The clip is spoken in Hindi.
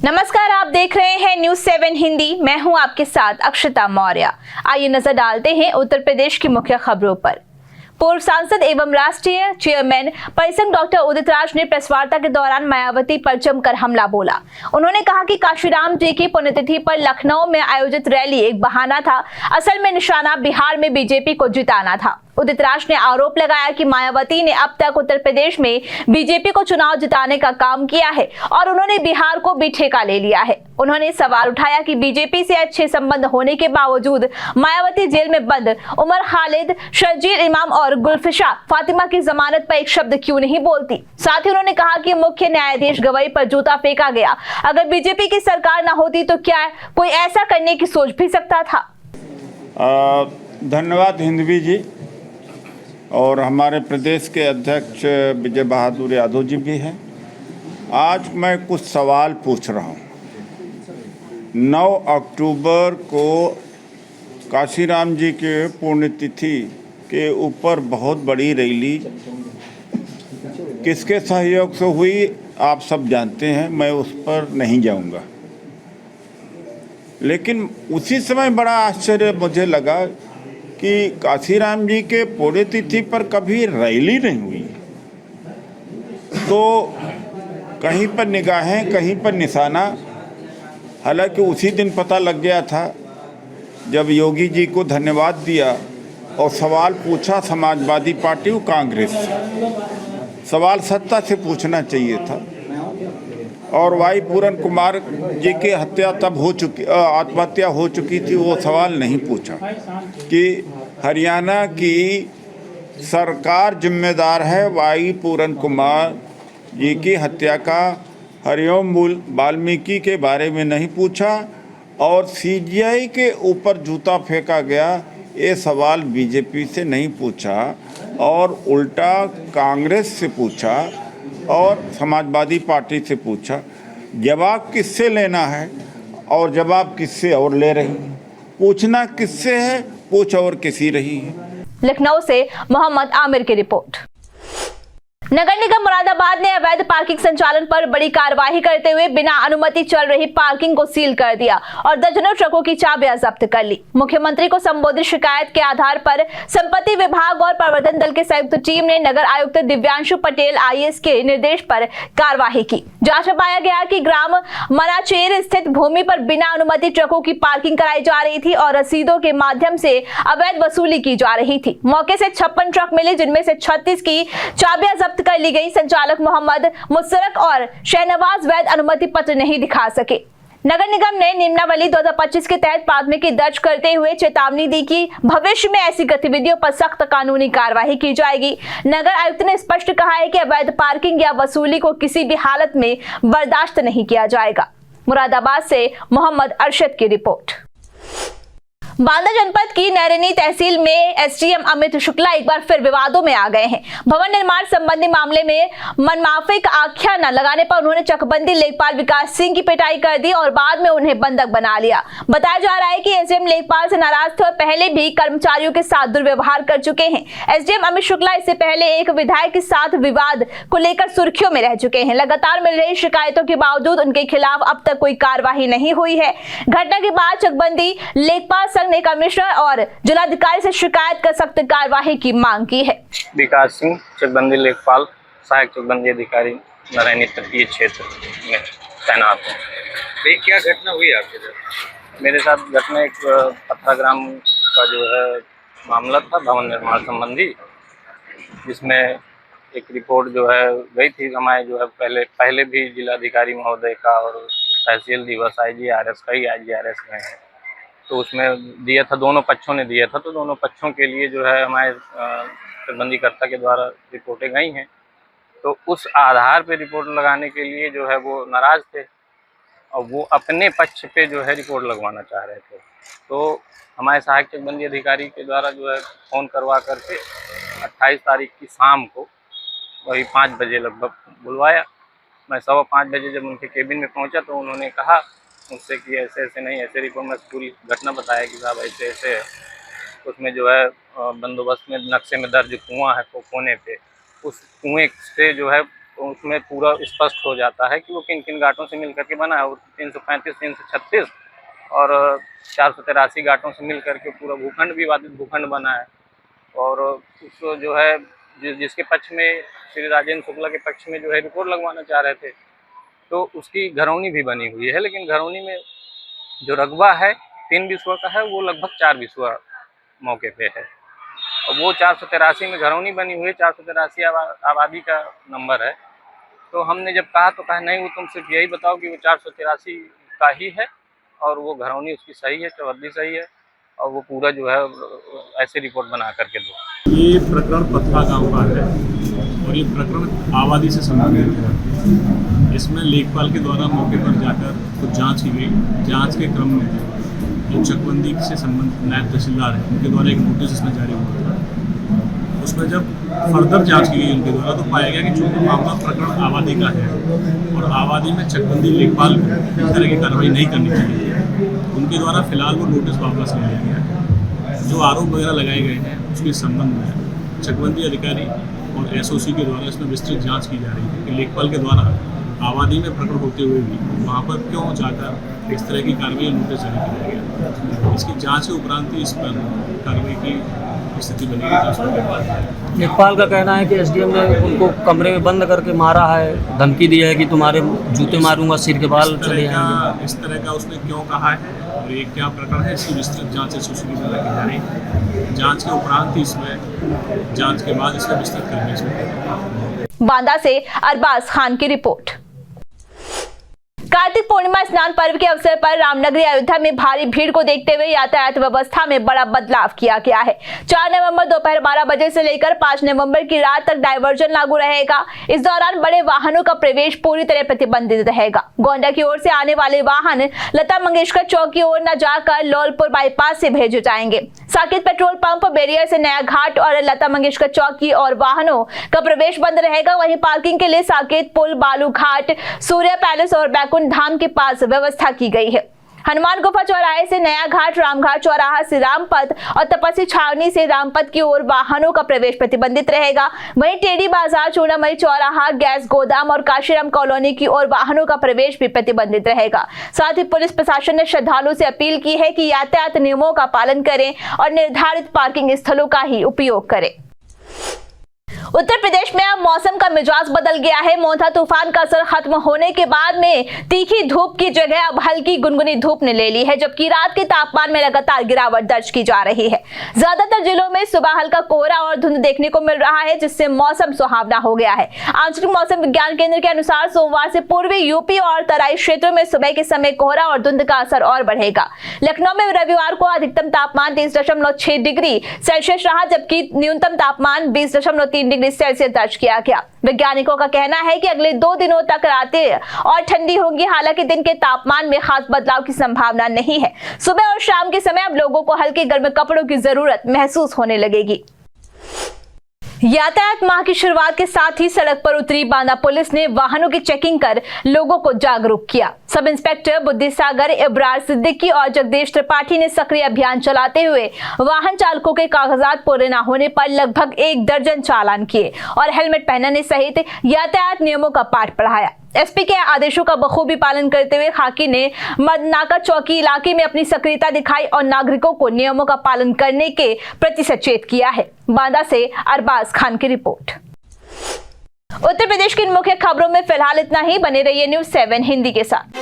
नमस्कार, आप देख रहे हैं न्यूज़ 7 हिंदी। मैं हूं आपके साथ अक्षता मौर्य। आइए नजर डालते हैं उत्तर प्रदेश की मुख्य खबरों पर। पूर्व सांसद एवं राष्ट्रीय चेयरमैन परिसंघ डॉक्टर उदित राज ने प्रेस वार्ता के दौरान मायावती पर जमकर हमला बोला। उन्होंने कहा कि काशीराम जी की पुण्यतिथि पर लखनऊ में आयोजित रैली एक बहाना था, असल में निशाना बिहार में बीजेपी को जिताना था। उदित राज ने आरोप लगाया कि मायावती ने अब तक उत्तर प्रदेश में बीजेपी को चुनाव जिताने का काम किया है और उन्होंने बिहार को भी ठेका ले लिया है। उन्होंने सवाल उठाया कि बीजेपी से अच्छे संबंध होने के बावजूद मायावती जेल में बंद उमर खालिद, शर्जील इमाम और गुलफिशा फातिमा की जमानत पर एक शब्द क्यों नहीं बोलती। साथ ही उन्होंने कहा कि मुख्य न्यायाधीश गवई पर जूता फेंका गया। अगर बीजेपी की सरकार न होती तो क्या कोई ऐसा करने की सोच भी सकता था। धन्यवाद हिंदवी जी और हमारे प्रदेश के अध्यक्ष विजय बहादुर यादव जी भी हैं। आज मैं कुछ सवाल पूछ रहा हूँ। 9 अक्टूबर को काशीराम जी के पुण्यतिथि के ऊपर बहुत बड़ी रैली किसके सहयोग से हुई आप सब जानते हैं, मैं उस पर नहीं जाऊंगा। लेकिन उसी समय बड़ा आश्चर्य मुझे लगा कि काशीराम जी के पुण्यतिथि पर कभी रैली नहीं हुई। तो कहीं पर निगाहें, कहीं पर निशाना। हालांकि उसी दिन पता लग गया था जब योगी जी को धन्यवाद दिया और सवाल पूछा समाजवादी पार्टी और कांग्रेस से। सवाल सत्ता से पूछना चाहिए था। और वाई पूरन कुमार जी की हत्या तब हो चुकी, आत्महत्या हो चुकी थी, वो सवाल नहीं पूछा कि हरियाणा की सरकार जिम्मेदार है वाई पूरन कुमार जी की हत्या का। हरिओम वाल्मीकि के बारे में नहीं पूछा और सीजीआई के ऊपर जूता फेंका गया, ये सवाल बीजेपी से नहीं पूछा और उल्टा कांग्रेस से पूछा और समाजवादी पार्टी से पूछा। जवाब किससे लेना है और जवाब किससे और ले रही है। पूछना किससे है, पूछ और किसी रही है। लखनऊ से मोहम्मद आमिर की रिपोर्ट। नगर निगम मुरादाबाद ने अवैध पार्किंग संचालन पर बड़ी कार्रवाई करते हुए बिना अनुमति चल रही पार्किंग को सील कर दिया और दर्जनों ट्रकों की चाबियां जब्त कर ली। मुख्यमंत्री को संबोधित शिकायत के आधार पर संपत्ति विभाग और प्रवर्तन दल की संयुक्त टीम ने नगर आयुक्त दिव्यांशु पटेल आईएएस के निर्देश पर कार्रवाई की। जांच में पाया गया कि ग्राम मनाचेर स्थित भूमि पर बिना अनुमति ट्रकों की पार्किंग कराई जा रही थी और रसीदों के माध्यम से अवैध वसूली की जा रही थी। मौके से 56 ट्रक मिले, जिनमें से 36 की चाबियां जब्त कर ली गई। संचालक मोहम्मद मुशर्रफ और शहनवाज वैध अनुमति पत्र नहीं दिखा सके। नगर निगम ने नियमावली 2025 के तहत प्राथमिकी दर्ज करते हुए चेतावनी दी कि भविष्य में ऐसी गतिविधियों पर सख्त कानूनी कार्रवाई की जाएगी। नगर आयुक्त ने स्पष्ट कहा है कि अवैध पार्किंग या वसूली को किसी भी हालत में बर्दाश्त नहीं किया जाएगा। मुरादाबाद से मोहम्मद अरशद की रिपोर्ट। बांदा जनपद की नैरनी तहसील में एसडीएम अमित शुक्ला एक बार फिर विवादों में आ गए हैं। भवन निर्माण संबंधी मामले में मनमाफिक आख्या न लगाने पर उन्होंने चकबंदी लेखपाल विकास सिंह की पिटाई कर दी और बाद में उन्हें बंधक बना लिया। बताया जा रहा है कि एसडीएम लेखपाल से नाराज थे और पहले भी कर्मचारियों के साथ दुर्व्यवहार कर चुके हैं। एसडीएम अमित शुक्ला इससे पहले एक विधायक के साथ विवाद को लेकर सुर्खियों में रह चुके हैं। लगातार मिल रही शिकायतों के बावजूद उनके खिलाफ अब तक कोई कार्रवाई नहीं हुई है। घटना के बाद चकबंदी लेखपाल ने कमिश्नर और जिलाधिकारी से शिकायत कर सख्त कार्यवाही की मांग की है। विकास सिंह, चकबंदी लेखपाल, सहायक चकबंदी अधिकारी, नारायणी तटीय क्षेत्र में तैनात हूँ। तो क्या घटना हुई आपके साथ? मेरे साथ घटना एक 15 ग्राम का जो है मामला था भवन निर्माण संबंधी, जिसमें एक रिपोर्ट जो है गई थी हमारे जो है पहले भी जिलाधिकारी महोदय का और तहसील दिवस IGRS का ही IGRS में है, तो उसमें दिया था, दोनों पक्षों ने दिया था। तो दोनों पक्षों के लिए जो है हमारे चकबंदीकर्ता के द्वारा रिपोर्टें गई हैं। तो उस आधार पे रिपोर्ट लगाने के लिए जो है वो नाराज़ थे और वो अपने पक्ष पे जो है रिपोर्ट लगवाना चाह रहे थे। तो हमारे सहायक चकबंदी अधिकारी के द्वारा जो है फ़ोन करवा करके 28 तारीख की शाम को वही 5 बजे लगभग बुलवाया। मैं 5:15 बजे जब उनके केबिन में पहुँचा तो उन्होंने कहा मुझसे कि ऐसे ऐसे नहीं, ऐसे रिपोर्ट में पूरी घटना बताया कि साहब ऐसे ऐसे है। उसमें जो है बंदोबस्त में नक्शे में दर्ज कुआं है, तो कोने पे उस कुएं से जो है तो उसमें पूरा स्पष्ट हो जाता है कि वो किन किन घाटों से मिल करके बना है। और 335, 336 और 483 घाटों से मिल करके पूरा भूखंड विवादित भूखंड बना है। और उसको जो है जिसके पक्ष में श्री राजेंद्र शुक्ला के पक्ष में जो है रिपोर्ट लगवाना चाह रहे थे, तो उसकी घरौनी भी बनी हुई है। लेकिन घरौनी में जो रकबा है 3 बिस्वा का है, वो लगभग 4 बिस्वा मौके पे है। और वो 483 में घरौनी बनी हुई है, 483 आबादी का नंबर है। तो हमने जब कहा तो कहा नहीं, वो तुम सिर्फ यही बताओ कि वो 483 का ही है और वो घरौनी उसकी सही है, चौहद्दी सही है, और वो पूरा जो है ऐसे रिपोर्ट बना करके दो। ये प्रकरण पथरा गांव का है और ये प्रकरण आबादी से संबंधित है। इसमें लेखपाल के द्वारा मौके पर जाकर कुछ जांच की गई। जांच के क्रम में जो चकबंदी से संबंधित नायब तहसीलदार हैं, उनके द्वारा एक नोटिस इसमें जारी हुआ था। उसमें जब फर्दर जांच की गई उनके द्वारा, तो पाया गया कि चूँकि मामला प्रकरण आबादी का है और आबादी में चकबंदी लेखपाल को इस तरह की कार्रवाई नहीं करनी चाहिए, उनके द्वारा फिलहाल वो नोटिस वापस ले लिया गया है। जो आरोप वगैरह लगाए गए हैं उसके संबंध में चकबंदी अधिकारी और एसओसी के द्वारा इसमें विस्तृत जांच की जा रही है कि लेखपाल के द्वारा आबादी में प्रकट होते हुए भी वहाँ पर क्यों जाकर इस तरह की कार्रवाई नोटिस जारी किया गया। इसकी जांच के उपरांत ही इस पर कार्रवाई की स्थिति बनेगी। लेखपाल का कहना है कि एसडीएम ने उनको कमरे में बंद करके मारा है, धमकी दी है कि तुम्हारे जूते मारूंगा, सिर के बाल चले जाएंगे। इस तरह का उसने क्यों कहा है और ये क्या प्रकरण है, इसकी विस्तृत जांच एसओसी की द्वारा की जा रही है। जांच के उपरांत ही इसमें, जांच के बाद इसका विस्तृत करने। बांदा से अरबाज खान की रिपोर्ट। कार्तिक पूर्णिमा स्नान पर्व के अवसर पर रामनगरी अयोध्या में भारी भीड़ को देखते हुए यातायात व्यवस्था में बड़ा बदलाव किया गया है। 4 नवंबर दोपहर 12 बजे से लेकर 5 नवंबर की रात तक डायवर्जन लागू रहेगा। इस दौरान बड़े वाहनों का प्रवेश पूरी तरह प्रतिबंधित रहेगा। गोंडा की ओर से आने वाले वाहन लता मंगेशकर चौक की ओर न जाकर लौलपुर बाईपास से भेजे जाएंगे। साकेत पेट्रोल पंप, बैरियर से नया घाट और लता मंगेशकर चौक की ओर वाहनों का प्रवेश बंद रहेगा। वहीं पार्किंग के लिए साकेत पुल, बालू घाट, सूर्य पैलेस और बैकुंठ धाम के पास व्यवस्था की गई है। हनुमान गुफा चौराहे से नया घाट, रामघाट चौराहा से रामपथ और तपस्वी छावनी से रामपथ की ओर वाहनों का प्रवेश प्रतिबंधित रहेगा। वहीं टेढ़ी बाजार, चूड़ामणि चौराहा, गैस गोदाम और काशीराम कॉलोनी की ओर वाहनों का प्रवेश भी प्रतिबंधित रहेगा। साथ ही पुलिस प्रशासन ने श्रद्धालुओं से अपील की है कि यातायात नियमों का पालन करें और निर्धारित पार्किंग स्थलों का ही उपयोग करें। उत्तर प्रदेश में अब मौसम का मिजाज बदल गया है। मोंथा तूफान का असर खत्म होने के बाद में तीखी धूप की जगह अब हल्की गुनगुनी धूप ने ले ली है, जबकि रात के तापमान में लगातार गिरावट दर्ज की जा रही है। ज्यादातर जिलों में सुबह हल्का कोहरा और धुंध देखने को मिल रहा है, जिससे मौसम सुहावना हो गया है। आंचलिक मौसम विज्ञान केंद्र के अनुसार सोमवार से पूर्वी यूपी और तराई क्षेत्रों में सुबह के समय कोहरा और धुंध का असर और बढ़ेगा। लखनऊ में रविवार को अधिकतम तापमान 30.6 डिग्री सेल्सियस रहा, जबकि न्यूनतम तापमान 20.3 डिग्री सेल्सियस दर्ज किया गया। वैज्ञानिकों का कहना है कि अगले 2 दिनों तक रातें और ठंडी होंगी। हालांकि दिन के तापमान में खास बदलाव की संभावना नहीं है। सुबह और शाम के समय अब लोगों को हल्के गर्म कपड़ों की जरूरत महसूस होने लगेगी। यातायात माह की शुरुआत के साथ ही सड़क पर उतरी बांदा पुलिस ने वाहनों की चेकिंग कर लोगों को जागरूक किया। सब इंस्पेक्टर बुद्धिसागर, इब्रार सिद्दीकी और जगदीश त्रिपाठी ने सक्रिय अभियान चलाते हुए वाहन चालकों के कागजात पूरे न होने पर लगभग 1 दर्जन चालान किए और हेलमेट पहनने सहित यातायात नियमों का पाठ पढ़ाया। एसपी के आदेशों का बखूबी पालन करते हुए खाकी ने मदनाका चौकी इलाके में अपनी सक्रियता दिखाई और नागरिकों को नियमों का पालन करने के प्रति सचेत किया है। बांदा से अरबाज खान की रिपोर्ट। उत्तर प्रदेश की मुख्य खबरों में फिलहाल इतना ही। बने रहिए न्यूज़ 7 हिंदी के साथ।